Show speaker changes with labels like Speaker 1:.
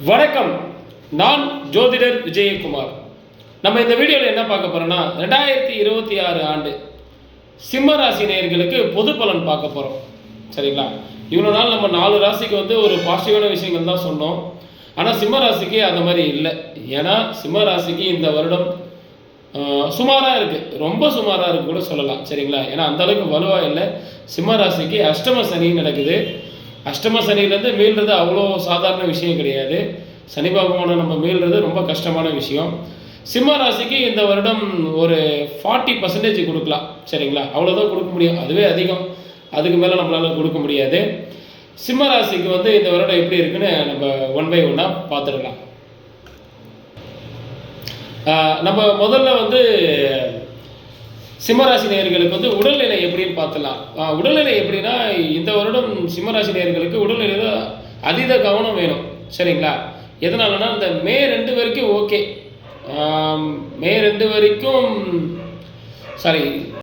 Speaker 1: வணக்கம். நான் ஜோதிடர் விஜயகுமார். நம்ம இந்த வீடியோவில் என்ன பார்க்க போறோம்னா 2026 ஆண்டு சிம்ம ராசி நேயர்களுக்கு பொது பலன் பார்க்க போறோம். சரிங்களா? இவ்வளோ நாள் நம்ம 4 ராசிக்கு ஒரு பாசிட்டிவான விஷயங்கள் தான் சொன்னோம். ஆனால் சிம்ம ராசிக்கு அந்த மாதிரி இல்லை. ஏன்னா சிம்ம ராசிக்கு இந்த வருடம் சுமாராக இருக்குது, ரொம்ப சுமாராக இருக்கு கூட சொல்லலாம். சரிங்களா? ஏன்னா அந்த அளவுக்கு வலுவாக இல்லை. சிம்ம ராசிக்கு அஷ்டம சனி நடக்குது. அஷ்டம சனியிலேருந்து மீள்றது அவ்வளோ சாதாரண விஷயம் கிடையாது. சனி பகவானை நம்ம மீள்றது ரொம்ப கஷ்டமான விஷயம். சிம்ம ராசிக்கு இந்த வருடம் ஒரு 40% கொடுக்கலாம். சரிங்களா? அவ்வளோதான் கொடுக்க முடியும், அதுவே அதிகம். அதுக்கு மேலே நம்மளால் கொடுக்க முடியாது. சிம்ம ராசிக்கு இந்த வருடம் எப்படி இருக்குன்னு நம்ம ஒன் பை ஒன்னாக பார்த்துடலாம். நம்ம முதல்ல சிம்மராசி நேயர்களுக்கு உடல்நிலை எப்படின்னு பார்த்துலாம். உடல்நிலை எப்படின்னா, இந்த வருடம் சிம்மராசி நேயர்களுக்கு உடல்நிலையில் அதீத கவனம் வேணும். சரிங்களா? எதனாலனா இந்த மே 2 வரைக்கும் ஓகே. மே 2 வரைக்கும் சாரி